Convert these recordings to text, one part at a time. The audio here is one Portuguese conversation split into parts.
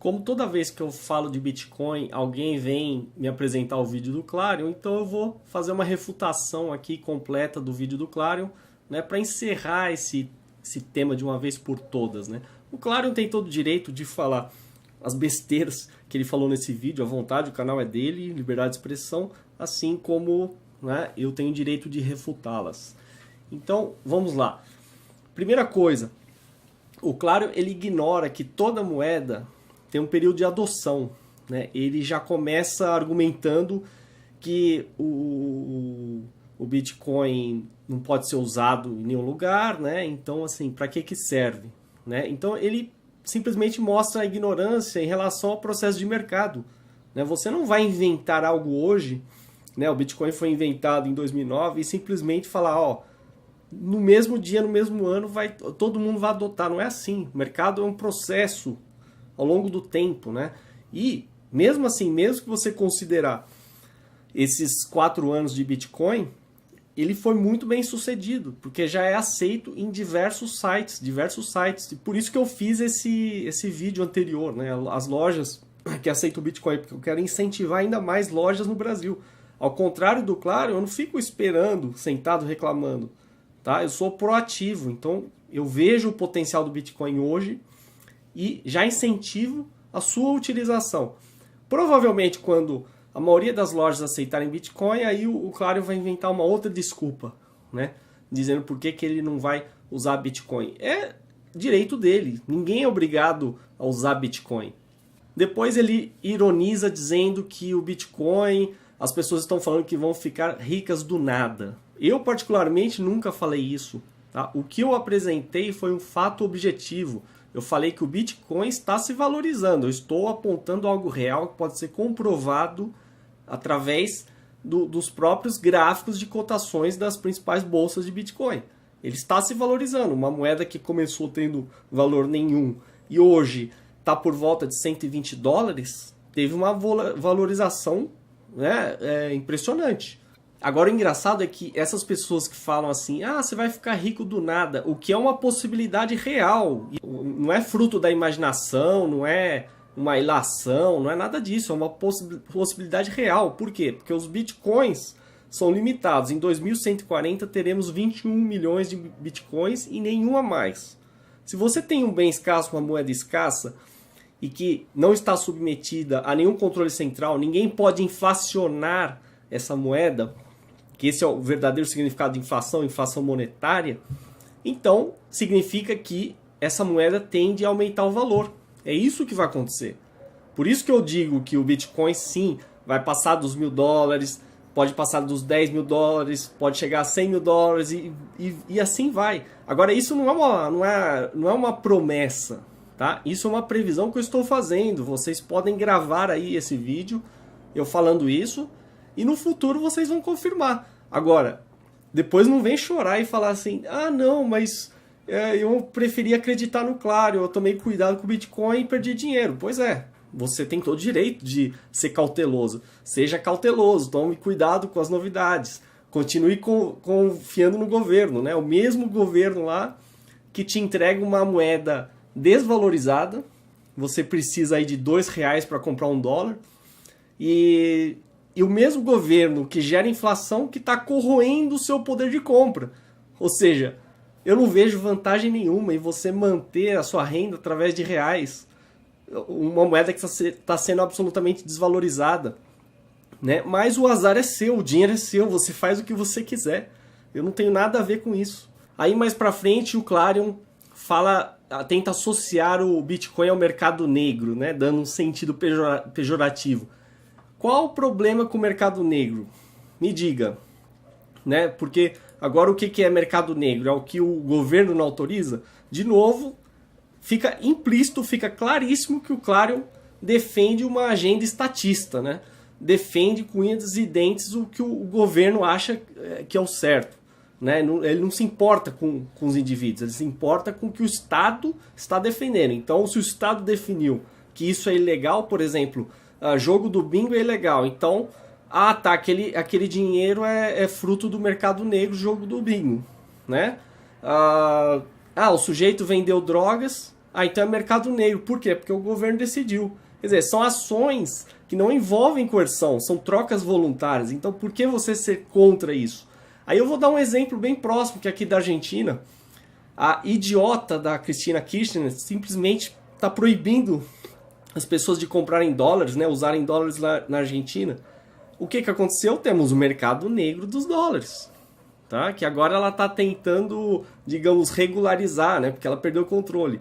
Como toda vez que eu falo de Bitcoin, alguém vem me apresentar o vídeo do Clarion, então eu vou fazer uma refutação aqui completa do vídeo do Clarion, né, para encerrar esse tema de uma vez por todas, né? O Clarion tem todo o direito de falar as besteiras que ele falou nesse vídeo, à vontade, o canal é dele, liberdade de expressão, assim como, né, eu tenho o direito de refutá-las. Então, vamos lá. Primeira coisa, o Clarion ele ignora que toda moeda tem um período de adoção, né? Ele já começa argumentando que o Bitcoin não pode ser usado em nenhum lugar, né? Então, assim, para que serve, né? Então, ele simplesmente mostra a ignorância em relação ao processo de mercado, né? Você não vai inventar algo hoje, né? O Bitcoin foi inventado em 2009 e simplesmente falar, ó, no mesmo dia, no mesmo ano, todo mundo vai adotar. Não é assim. O mercado é um processo ao longo do tempo, né? E, mesmo assim, mesmo que você considerar esses 4 anos de Bitcoin, ele foi muito bem sucedido, porque já é aceito em diversos sites. E por isso que eu fiz esse vídeo anterior, né? As lojas que aceitam o Bitcoin, porque eu quero incentivar ainda mais lojas no Brasil. Ao contrário do Claro, eu não fico esperando, sentado reclamando. Tá? Eu sou proativo, então eu vejo o potencial do Bitcoin hoje e já incentivo a sua utilização. Provavelmente quando a maioria das lojas aceitarem Bitcoin, aí o Clarion vai inventar uma outra desculpa, né? Dizendo por que ele não vai usar Bitcoin. É direito dele, ninguém é obrigado a usar Bitcoin. Depois ele ironiza dizendo que o Bitcoin, as pessoas estão falando que vão ficar ricas do nada. Eu, particularmente, nunca falei isso. Tá? O que eu apresentei foi um fato objetivo. Eu falei que o Bitcoin está se valorizando. Eu estou apontando algo real que pode ser comprovado através dos próprios gráficos de cotações das principais bolsas de Bitcoin. Ele está se valorizando. Uma moeda que começou tendo valor nenhum e hoje está por volta de $120, teve uma valorização, né, impressionante. Agora o engraçado é que essas pessoas que falam assim, ah, você vai ficar rico do nada, o que é uma possibilidade real, não é fruto da imaginação, não é uma ilação, não é nada disso, é uma possibilidade real. Por quê? Porque os bitcoins são limitados. Em 2140 teremos 21 milhões de bitcoins e nenhuma mais. Se você tem um bem escasso, uma moeda escassa, e que não está submetida a nenhum controle central, ninguém pode inflacionar essa moeda, que esse é o verdadeiro significado de inflação, inflação monetária, então significa que essa moeda tende a aumentar o valor. É isso que vai acontecer. Por isso que eu digo que o Bitcoin sim vai passar dos $1.000, pode passar dos $10.000, pode chegar a $100.000 e assim vai. Agora isso não é uma promessa, tá? Isso é uma previsão que eu estou fazendo. Vocês podem gravar aí esse vídeo, eu falando isso, e no futuro vocês vão confirmar. Agora, depois não vem chorar e falar assim, ah não, mas eu preferi acreditar no Claro, eu tomei cuidado com o Bitcoin e perdi dinheiro. Pois é, você tem todo o direito de ser cauteloso. Seja cauteloso, tome cuidado com as novidades. Continue confiando no governo, né? O mesmo governo lá que te entrega uma moeda desvalorizada, você precisa aí de R$2 para comprar $1, e o mesmo governo que gera inflação que está corroendo o seu poder de compra. Ou seja, eu não vejo vantagem nenhuma em você manter a sua renda através de reais, uma moeda que está sendo absolutamente desvalorizada, né? Mas o azar é seu, o dinheiro é seu, você faz o que você quiser. Eu não tenho nada a ver com isso. Aí mais para frente o Clarion tenta associar o Bitcoin ao mercado negro, né? Dando um sentido pejorativo. Qual o problema com o mercado negro? Me diga, né? Porque agora o que é mercado negro? É o que o governo não autoriza? De novo, fica implícito, fica claríssimo que o Clarion defende uma agenda estatista, né? Defende com unhas e dentes o que o governo acha que é o certo, né? Ele não se importa com os indivíduos, ele se importa com o que o Estado está defendendo. Então, se o Estado definiu que isso é ilegal, por exemplo, jogo do bingo é ilegal, então, tá, aquele dinheiro é fruto do mercado negro, jogo do bingo, né? O sujeito vendeu drogas, Ah, então é mercado negro. Por quê? Porque o governo decidiu. Quer dizer, são ações que não envolvem coerção, são trocas voluntárias. Então, por que você ser contra isso? Aí eu vou dar um exemplo bem próximo, que é aqui da Argentina. A idiota da Cristina Kirchner simplesmente está proibindo as pessoas de comprarem dólares, né, usarem dólares na Argentina. O que aconteceu? Temos o mercado negro dos dólares. Tá? Que agora ela está tentando, digamos, regularizar, né, porque ela perdeu o controle.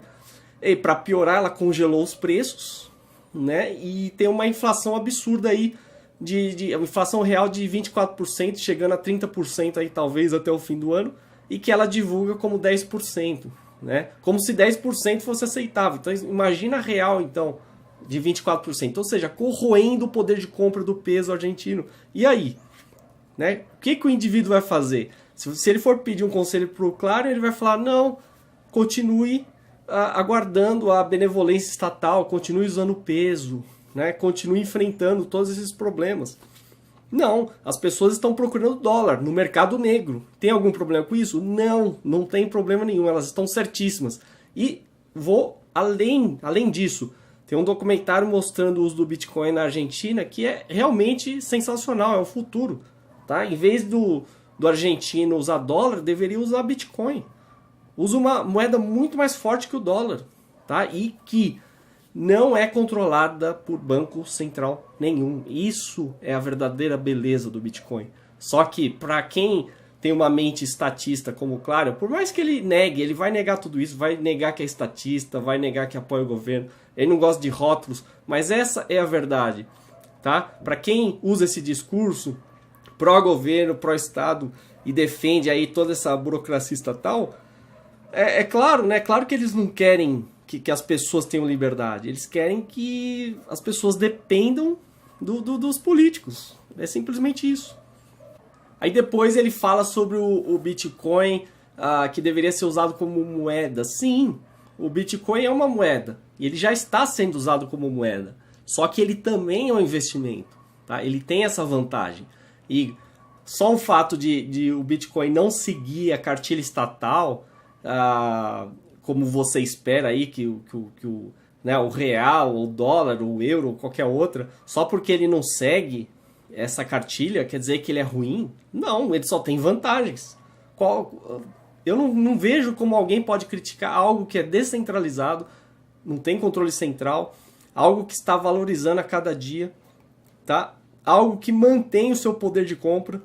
E para piorar, ela congelou os preços, né? E tem uma inflação absurda aí, de inflação real de 24%, chegando a 30% aí talvez até o fim do ano, e que ela divulga como 10%, né? Como se 10% fosse aceitável. Então imagina a real, então, de 24%, ou seja, corroendo o poder de compra do peso argentino. E aí? Né? O que o indivíduo vai fazer? Se ele for pedir um conselho para o Claro, ele vai falar, não, continue aguardando a benevolência estatal, continue usando peso, né? Continue enfrentando todos esses problemas. Não, as pessoas estão procurando dólar no mercado negro. Tem algum problema com isso? Não, não tem problema nenhum, elas estão certíssimas. E vou além disso. Tem um documentário mostrando o uso do Bitcoin na Argentina que é realmente sensacional, é o futuro. Tá? Em vez do argentino usar dólar, deveria usar Bitcoin. Usa uma moeda muito mais forte que o dólar, tá? E que não é controlada por banco central nenhum. Isso é a verdadeira beleza do Bitcoin. Só que para quem tem uma mente estatista como Claro, por mais que ele negue, ele vai negar tudo isso, vai negar que é estatista, vai negar que apoia o governo, ele não gosta de rótulos, mas essa é a verdade, tá? Para quem usa esse discurso pró-governo, pró-estado e defende aí toda essa burocracia estatal, é claro, né? Claro que eles não querem que as pessoas tenham liberdade. Eles querem que as pessoas dependam dos políticos. É simplesmente isso. Aí depois ele fala sobre o Bitcoin, que deveria ser usado como moeda. Sim, o Bitcoin é uma moeda. E ele já está sendo usado como moeda. Só que ele também é um investimento. Tá? Ele tem essa vantagem. E só o fato de o Bitcoin não seguir a cartilha estatal, como você espera aí que né, o real, o dólar, o euro, qualquer outra, só porque ele não segue essa cartilha, quer dizer que ele é ruim? Não, ele só tem vantagens. Eu não vejo como alguém pode criticar algo que é descentralizado, não tem controle central, algo que está valorizando a cada dia, tá? Algo que mantém o seu poder de compra,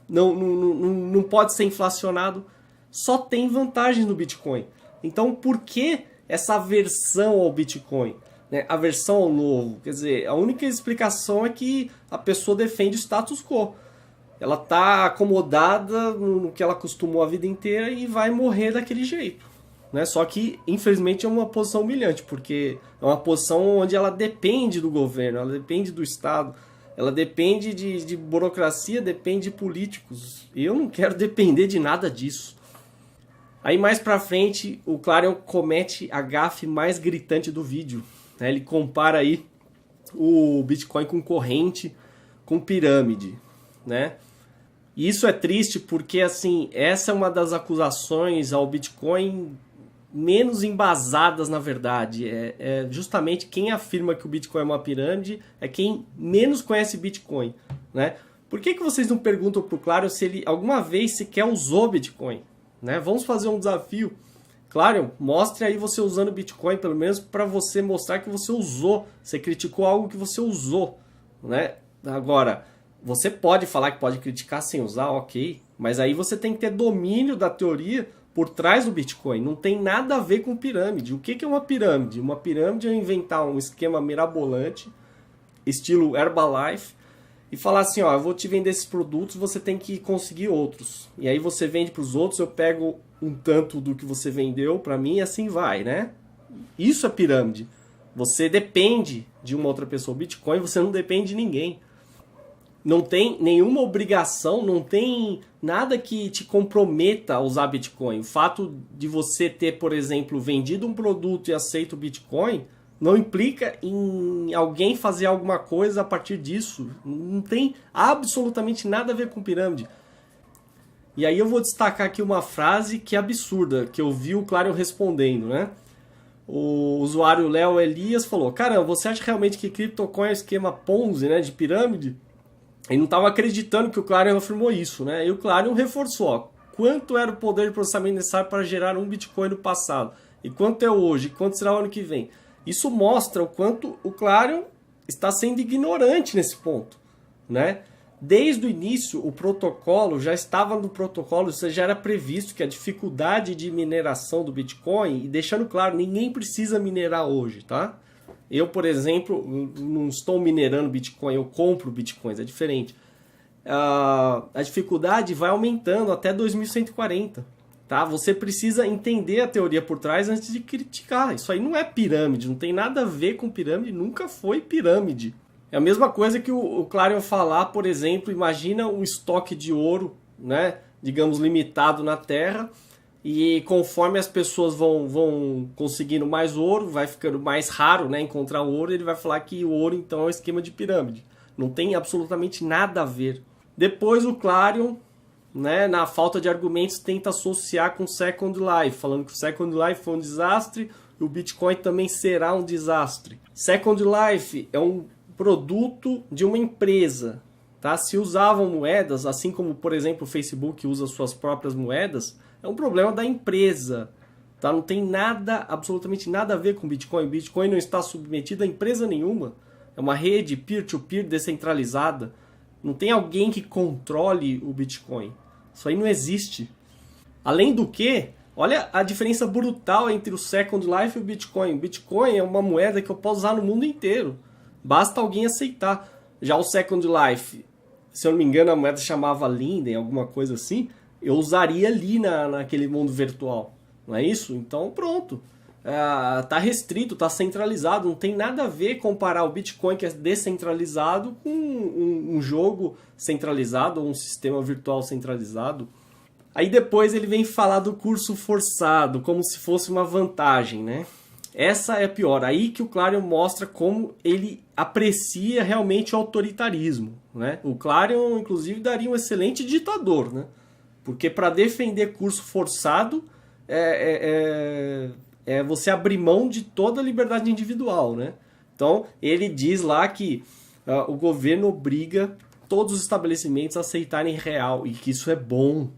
não pode ser inflacionado, só tem vantagens no Bitcoin. Então, por que essa aversão ao Bitcoin? Né? Aversão ao novo? Quer dizer, a única explicação é que a pessoa defende o status quo. Ela está acomodada no que ela acostumou a vida inteira e vai morrer daquele jeito. Né? Só que, infelizmente, é uma posição humilhante, porque é uma posição onde ela depende do governo, ela depende do Estado, ela depende de burocracia, depende de políticos. E eu não quero depender de nada disso. Aí mais pra frente, o Clarion comete a gafe mais gritante do vídeo. Né? Ele compara aí o Bitcoin com corrente, com pirâmide. Né? E isso é triste porque assim, essa é uma das acusações ao Bitcoin menos embasadas na verdade. É justamente quem afirma que o Bitcoin é uma pirâmide é quem menos conhece Bitcoin. Né? Por que vocês não perguntam pro Clarion se ele alguma vez sequer usou Bitcoin? Né? Vamos fazer um desafio. Claro, mostre aí você usando Bitcoin, pelo menos para você mostrar que você usou. Você criticou algo que você usou. Né? Agora, você pode falar que pode criticar sem usar, ok. Mas aí você tem que ter domínio da teoria por trás do Bitcoin. Não tem nada a ver com pirâmide. O que é uma pirâmide? Uma pirâmide é inventar um esquema mirabolante, estilo Herbalife, e falar assim, ó, eu vou te vender esses produtos, você tem que conseguir outros. E aí você vende para os outros, eu pego um tanto do que você vendeu para mim e assim vai, né? Isso é pirâmide. Você depende de uma outra pessoa. O Bitcoin, você não depende de ninguém. Não tem nenhuma obrigação, não tem nada que te comprometa a usar Bitcoin. O fato de você ter, por exemplo, vendido um produto e aceito o Bitcoin não implica em alguém fazer alguma coisa a partir disso. Não tem absolutamente nada a ver com pirâmide. E aí eu vou destacar aqui uma frase que é absurda, que eu vi o Clarion respondendo, né? o usuário Léo Elias falou: caramba, você acha realmente que CryptoCoin é um esquema Ponzi, né, de pirâmide? Ele não estava acreditando que o Clarion afirmou isso, né? E o Clarion reforçou: ó, quanto era o poder de processamento necessário para gerar um Bitcoin no passado? E quanto é hoje? E quanto será o ano que vem? Isso mostra o quanto o Clarion está sendo ignorante nesse ponto, né? Desde o início, o protocolo já estava no protocolo, isso já era previsto que a dificuldade de mineração do Bitcoin, e deixando claro, ninguém precisa minerar hoje, tá? Eu, por exemplo, não estou minerando Bitcoin, eu compro Bitcoins, é diferente. A dificuldade vai aumentando até 2140, tá? Você precisa entender a teoria por trás antes de criticar. Isso aí não é pirâmide, não tem nada a ver com pirâmide, nunca foi pirâmide. É a mesma coisa que o Clarion falar, por exemplo, imagina um estoque de ouro, né, digamos, limitado na Terra, e conforme as pessoas vão conseguindo mais ouro, vai ficando mais raro, né, encontrar ouro, ele vai falar que o ouro então é um esquema de pirâmide. Não tem absolutamente nada a ver. Depois o Clarion, né, na falta de argumentos, tenta associar com o Second Life, falando que o Second Life foi um desastre e o Bitcoin também será um desastre. Second Life é um produto de uma empresa, tá? Se usavam moedas, assim como, por exemplo, o Facebook usa suas próprias moedas, é um problema da empresa, tá? Não tem nada, absolutamente nada a ver com Bitcoin. Bitcoin não está submetido a empresa nenhuma. É uma rede peer-to-peer descentralizada. Não tem alguém que controle o Bitcoin. Isso aí não existe. Além do que, olha a diferença brutal entre o Second Life e o Bitcoin. O Bitcoin é uma moeda que eu posso usar no mundo inteiro. Basta alguém aceitar. Já o Second Life, se eu não me engano, a moeda chamava Linden, alguma coisa assim, eu usaria ali naquele mundo virtual. Não é isso? Então pronto. Tá restrito, tá centralizado. Não tem nada a ver comparar o Bitcoin, que é descentralizado, com um jogo centralizado ou um sistema virtual centralizado. Aí depois ele vem falar do curso forçado, como se fosse uma vantagem, né? Essa é a pior. Aí que o Clarion mostra como ele aprecia realmente o autoritarismo, né? O Clarion, inclusive, daria um excelente ditador, né? Porque para defender curso forçado é você abrir mão de toda a liberdade individual, né? Então, ele diz lá que o governo obriga todos os estabelecimentos a aceitarem real e que isso é bom,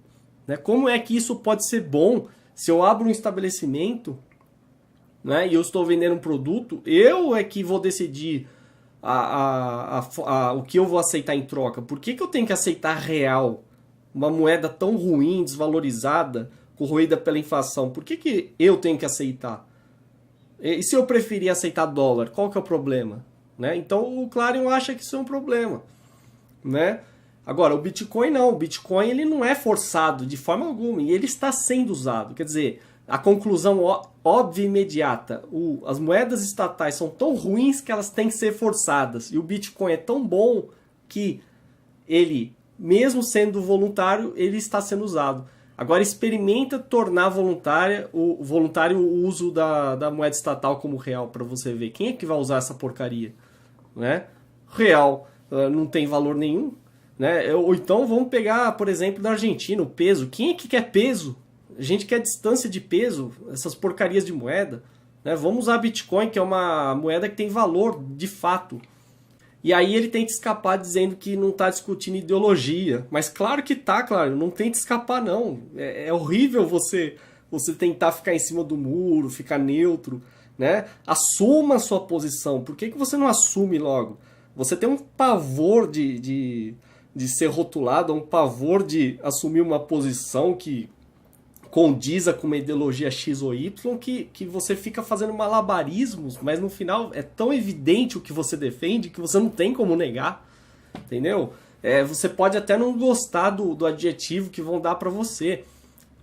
né? Como é que isso pode ser bom se eu abro um estabelecimento, né, e eu estou vendendo um produto, eu é que vou decidir o que eu vou aceitar em troca? Por que eu tenho que aceitar real? Uma moeda tão ruim, desvalorizada, corroída pela inflação. Por que eu tenho que aceitar? E se eu preferir aceitar dólar, qual que é o problema? Né? Então o Clarion acha que isso é um problema. Né? Agora, o Bitcoin não. O Bitcoin ele não é forçado de forma alguma. E ele está sendo usado. Quer dizer, a conclusão óbvia e imediata. As moedas estatais são tão ruins que elas têm que ser forçadas. E o Bitcoin é tão bom que ele, mesmo sendo voluntário, ele está sendo usado. Agora experimenta tornar voluntário o uso da moeda estatal como real para você ver. Quem é que vai usar essa porcaria? Né? Real não tem valor nenhum. Né? Ou então vamos pegar, por exemplo, da Argentina, o peso. Quem é que quer peso? A gente quer distância de peso, essas porcarias de moeda. Né? Vamos usar Bitcoin, que é uma moeda que tem valor de fato. E aí ele tenta escapar dizendo que não está discutindo ideologia. Mas claro que tá, claro. Não tenta escapar, não. É horrível você tentar ficar em cima do muro, ficar neutro. Né? Assuma a sua posição. Por que você não assume logo? Você tem um pavor de ser rotulado, um pavor de assumir uma posição que condiza com uma ideologia X ou Y, que você fica fazendo malabarismos, mas no final é tão evidente o que você defende que você não tem como negar, entendeu? Você pode até não gostar do adjetivo que vão dar para você,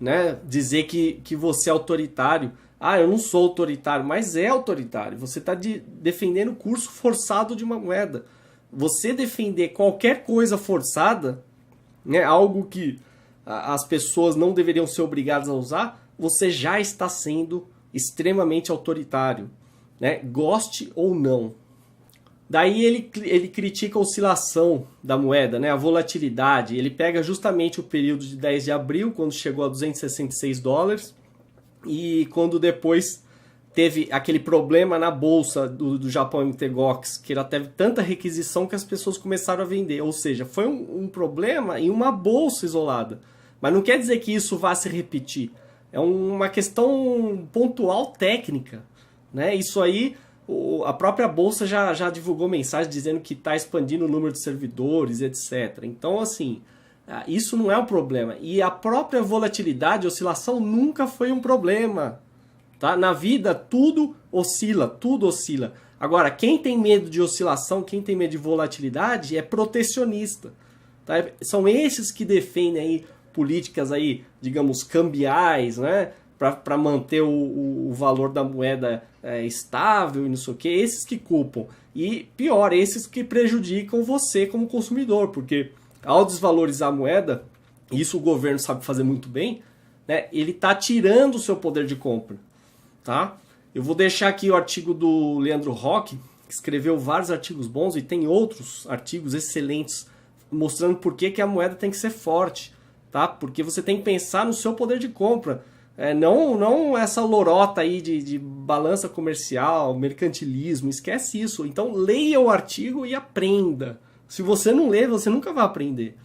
né? Dizer que você é autoritário. Ah, eu não sou autoritário, mas é autoritário. Você está defendendo o curso forçado de uma moeda. Você defender qualquer coisa forçada, né, algo que as pessoas não deveriam ser obrigadas a usar, você já está sendo extremamente autoritário, né? Goste ou não. Daí ele critica a oscilação da moeda, né? A volatilidade. Ele pega justamente o período de 10 de abril, quando chegou a $266, e quando depois teve aquele problema na bolsa do Japão MTGOX, que ela teve tanta requisição que as pessoas começaram a vender. Ou seja, foi um problema em uma bolsa isolada. Mas não quer dizer que isso vá se repetir. É uma questão pontual técnica, né? Isso aí, a própria bolsa já divulgou mensagem dizendo que está expandindo o número de servidores, etc. Então, assim, isso não é um problema. E a própria volatilidade, oscilação, nunca foi um problema. Tá? Na vida, tudo oscila, tudo oscila. Agora, quem tem medo de oscilação, quem tem medo de volatilidade, é protecionista. Tá? São esses que defendem aí políticas aí, digamos, cambiais, né? Para manter o valor da moeda estável e não sei o que. Esses que culpam. E pior, esses que prejudicam você como consumidor, porque ao desvalorizar a moeda, isso o governo sabe fazer muito bem, né? Ele está tirando o seu poder de compra. Tá? Eu vou deixar aqui o artigo do Leandro Roque, que escreveu vários artigos bons e tem outros artigos excelentes mostrando por que a moeda tem que ser forte, tá? Porque você tem que pensar no seu poder de compra, não essa lorota aí de balança comercial, mercantilismo, esquece isso. Então leia o artigo e aprenda. Se você não ler, você nunca vai aprender.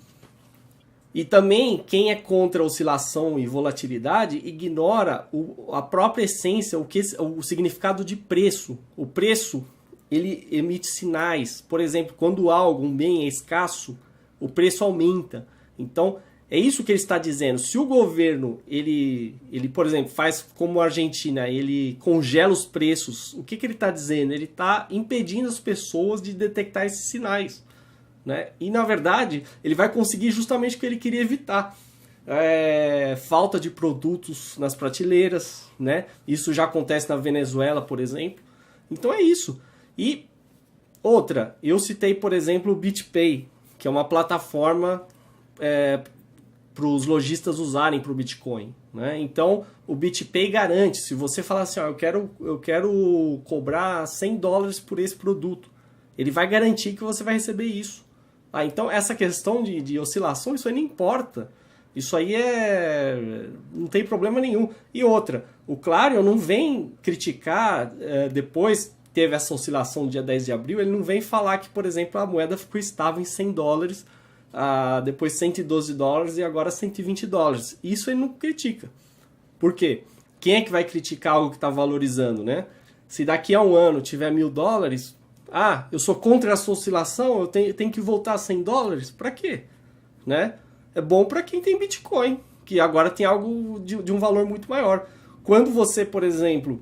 E também, quem é contra a oscilação e volatilidade ignora a própria essência, o significado de preço. O preço, ele emite sinais. Por exemplo, quando algo, um bem é escasso, o preço aumenta. Então, é isso que ele está dizendo. Se o governo, ele por exemplo, faz como a Argentina, ele congela os preços, o que ele está dizendo? Ele está impedindo as pessoas de detectar esses sinais. Né? E, na verdade, ele vai conseguir justamente o que ele queria evitar. Falta de produtos nas prateleiras, né? Isso já acontece na Venezuela, por exemplo. Então é isso. E outra, eu citei, por exemplo, o BitPay, que é uma plataforma para os lojistas usarem para o Bitcoin. Né? Então, o BitPay garante, se você falar assim, eu quero cobrar $100 por esse produto, ele vai garantir que você vai receber isso. Então essa questão de oscilação, isso aí não importa. Isso aí não tem problema nenhum. E outra, o Clarion não vem criticar, depois teve essa oscilação no dia 10 de abril, ele não vem falar que, por exemplo, a moeda ficou estável em $100, depois $112 e agora $120. Isso ele não critica. Por quê? Quem é que vai criticar algo que está valorizando, né? Se daqui a um ano tiver $1.000... eu sou contra essa oscilação, eu tenho que voltar a $100? Para quê? Né? É bom para quem tem Bitcoin, que agora tem algo de um valor muito maior. Quando você, por exemplo,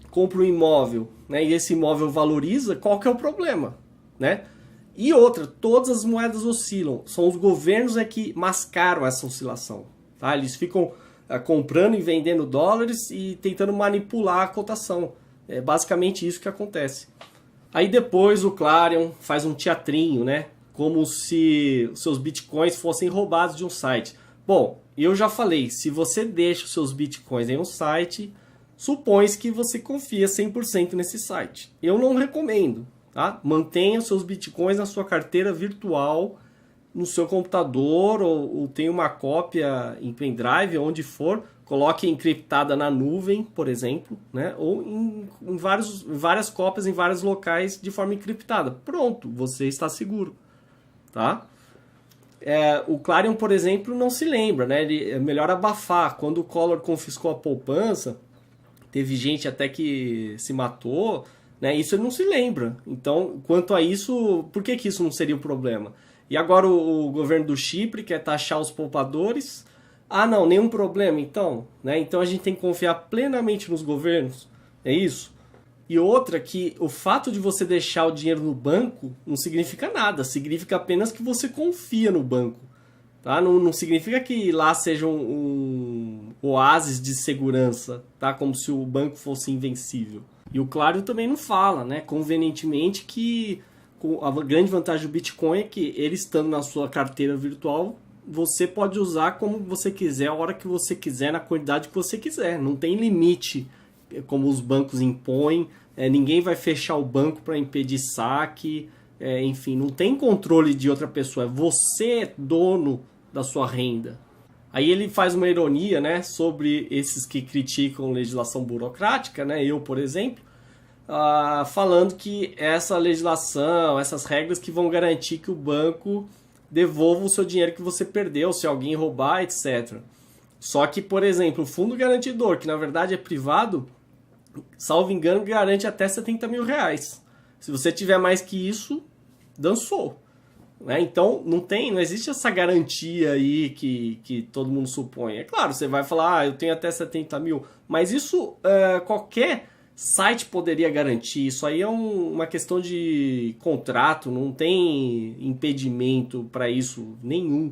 compra um imóvel, né, e esse imóvel valoriza, qual que é o problema? Né? E outra, todas as moedas oscilam. São os governos que mascaram essa oscilação. Tá? Eles ficam comprando e vendendo dólares e tentando manipular a cotação. É basicamente isso que acontece. Aí depois o Clarion faz um teatrinho, né? Como se os seus bitcoins fossem roubados de um site. Bom, eu já falei, se você deixa os seus bitcoins em um site, supõe-se que você confia 100% nesse site. Eu não recomendo, tá? Mantenha os seus bitcoins na sua carteira virtual, no seu computador, ou tenha uma cópia em pendrive, onde for. Coloque encriptada na nuvem, por exemplo, né? Ou em várias cópias em vários locais de forma encriptada. Pronto, você está seguro. Tá? O Clarion, por exemplo, não se lembra, né? É melhor abafar. Quando o Collor confiscou a poupança, teve gente até que se matou, né? Isso ele não se lembra. Então, quanto a isso, por que isso não seria um problema? E agora o governo do Chipre quer taxar os poupadores. Não, nenhum problema então, né? Então a gente tem que confiar plenamente nos governos, é isso? E outra, que o fato de você deixar o dinheiro no banco não significa nada, significa apenas que você confia no banco, tá? Não significa que lá seja um oásis de segurança, tá? Como se o banco fosse invencível. E o Claro também não fala, né? Convenientemente que a grande vantagem do Bitcoin é que ele estando na sua carteira virtual, você pode usar como você quiser, a hora que você quiser, na quantidade que você quiser. Não tem limite, como os bancos impõem. Ninguém vai fechar o banco para impedir saque. Enfim, não tem controle de outra pessoa. Você é dono da sua renda. Aí ele faz uma ironia, né, sobre esses que criticam legislação burocrática, né, eu, por exemplo, falando que essa legislação, essas regras que vão garantir que o banco devolva o seu dinheiro que você perdeu, se alguém roubar, etc. Só que, por exemplo, o fundo garantidor, que na verdade é privado, salvo engano, garante até 70 mil reais. Se você tiver mais que isso, dançou. Né? Então, não existe essa garantia aí que todo mundo supõe. É claro, você vai falar, eu tenho até 70 mil, mas isso qualquer site poderia garantir. Isso aí é uma questão de contrato, não tem impedimento para isso nenhum.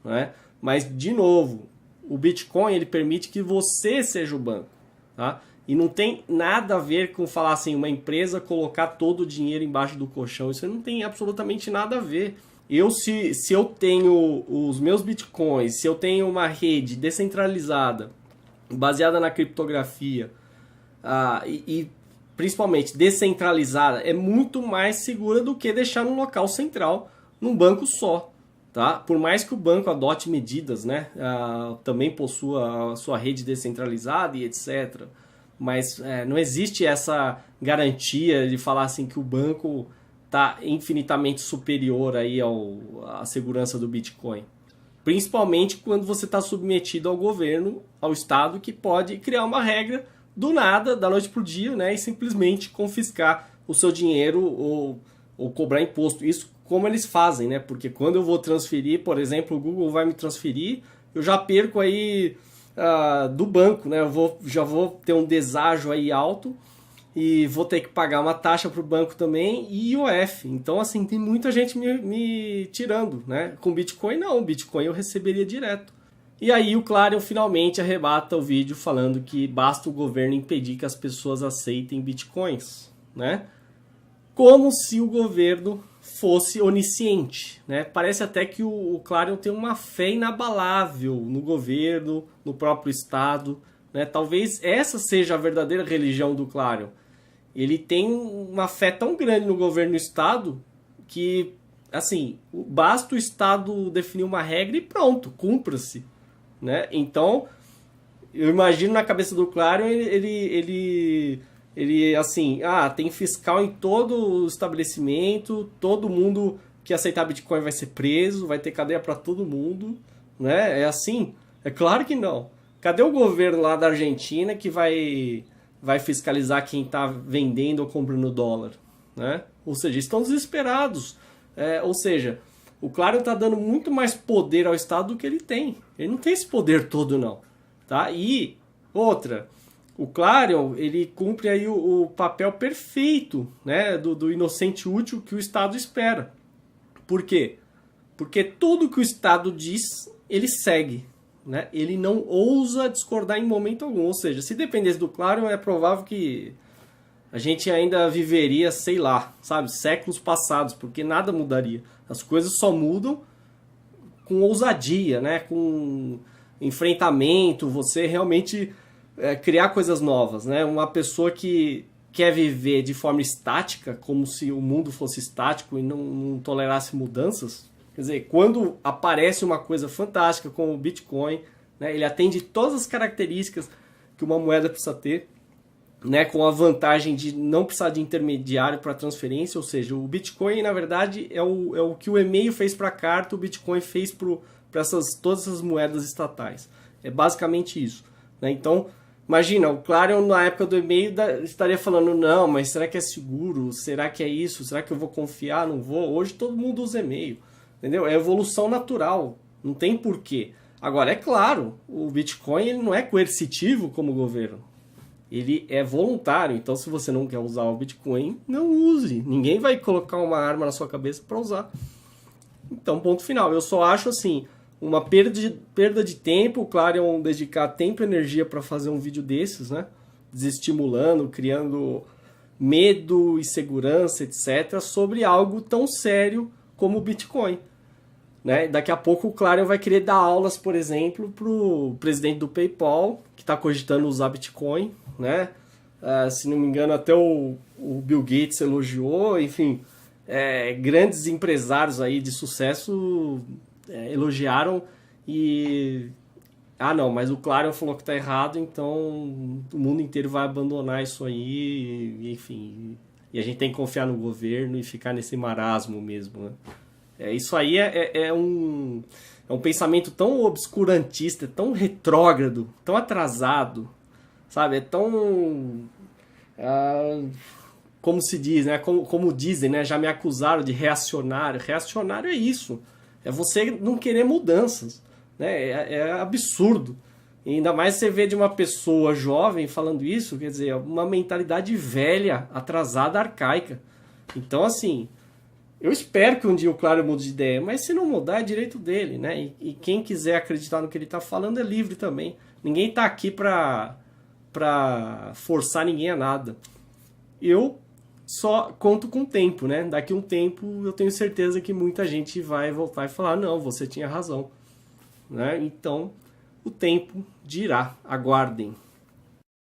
Né? Mas, de novo, o Bitcoin ele permite que você seja o banco. Tá? E não tem nada a ver com falar assim, uma empresa colocar todo o dinheiro embaixo do colchão. Isso não tem absolutamente nada a ver. Se eu tenho os meus bitcoins, se eu tenho uma rede descentralizada, baseada na criptografia, e principalmente descentralizada, é muito mais segura do que deixar num local central, num banco só. Tá? Por mais que o banco adote medidas, né? Também possua a sua rede descentralizada e etc., mas não existe essa garantia de falar assim que o banco está infinitamente superior aí à segurança do Bitcoin. Principalmente quando você está submetido ao governo, ao Estado, que pode criar uma regra do nada, da noite para o dia, né, e simplesmente confiscar o seu dinheiro ou cobrar imposto. Isso como eles fazem, né? Porque quando eu vou transferir, por exemplo, o Google vai me transferir, eu já perco aí do banco, né? Já vou ter um deságio aí alto e vou ter que pagar uma taxa para o banco também e IOF. Então, assim, tem muita gente me tirando, né? Com Bitcoin, não. Bitcoin eu receberia direto. E aí o Clarion finalmente arrebata o vídeo falando que basta o governo impedir que as pessoas aceitem Bitcoins, né? Como se o governo fosse onisciente, né? Parece até que o Clarion tem uma fé inabalável no governo, no próprio Estado, né? Talvez essa seja a verdadeira religião do Clarion. Ele tem uma fé tão grande no governo e no Estado que, assim, basta o Estado definir uma regra e pronto, cumpra-se, né? Então, eu imagino na cabeça do Clarion ele assim, tem fiscal em todo o estabelecimento, todo mundo que aceitar Bitcoin vai ser preso, vai ter cadeia para todo mundo, né? É assim? É claro que não. Cadê o governo lá da Argentina que vai fiscalizar quem está vendendo ou comprando dólar, né? Ou seja, estão desesperados. Ou seja, o Clarion está dando muito mais poder ao Estado do que ele tem. Ele não tem esse poder todo, não. Tá? E outra... O Clarion, ele cumpre aí o papel perfeito, né, do inocente útil que o Estado espera. Por quê? Porque tudo que o Estado diz, ele segue. Né? Ele não ousa discordar em momento algum. Ou seja, se dependesse do Clarion, é provável que a gente ainda viveria, sei lá, sabe, séculos passados, porque nada mudaria. As coisas só mudam com ousadia, né, com enfrentamento, você realmente... criar coisas novas, né? Uma pessoa que quer viver de forma estática, como se o mundo fosse estático e não tolerasse mudanças. Quer dizer, quando aparece uma coisa fantástica como o Bitcoin, né? Ele atende todas as características que uma moeda precisa ter, né? Com a vantagem de não precisar de intermediário para transferência, ou seja, o Bitcoin, na verdade, é o que o e-mail fez para a carta, o Bitcoin fez para todas essas moedas estatais. É basicamente isso, né? Então, imagina, o Clarion na época do e-mail estaria falando, não, mas será que é seguro? Será que é isso? Será que eu vou confiar? Não vou? Hoje todo mundo usa e-mail, entendeu? É evolução natural, não tem porquê. Agora, é claro, o Bitcoin ele não é coercitivo como o governo. Ele é voluntário, então se você não quer usar o Bitcoin, não use. Ninguém vai colocar uma arma na sua cabeça para usar. Então, ponto final. Eu só acho assim... uma perda de tempo, o Clarion dedicar tempo e energia para fazer um vídeo desses, né? Desestimulando, criando medo, insegurança, etc., sobre algo tão sério como o Bitcoin. Né? Daqui a pouco o Clarion vai querer dar aulas, por exemplo, para o presidente do PayPal, que está cogitando usar Bitcoin. Né? Se não me engano, até o Bill Gates elogiou, enfim, grandes empresários aí de sucesso... elogiaram e ah, não, mas o Clarion falou que tá errado, então o mundo inteiro vai abandonar isso aí, e, enfim. E a gente tem que confiar no governo e ficar nesse marasmo mesmo, né? Isso aí é um pensamento tão obscurantista, tão retrógrado, tão atrasado, sabe? É tão. ah, Como se diz, né? Como dizem, né? Já me acusaram de reacionário. Reacionário é isso. É você não querer mudanças, né? É absurdo. E ainda mais você vê de uma pessoa jovem falando isso, quer dizer, uma mentalidade velha, atrasada, arcaica. Então, assim, eu espero que um dia o Claro mude de ideia, mas se não mudar é direito dele, né? E quem quiser acreditar no que ele está falando é livre também. Ninguém está aqui para forçar ninguém a nada. Eu só conto com o tempo, né? Daqui a um tempo eu tenho certeza que muita gente vai voltar e falar, não, você tinha razão, né? Então o tempo dirá, aguardem.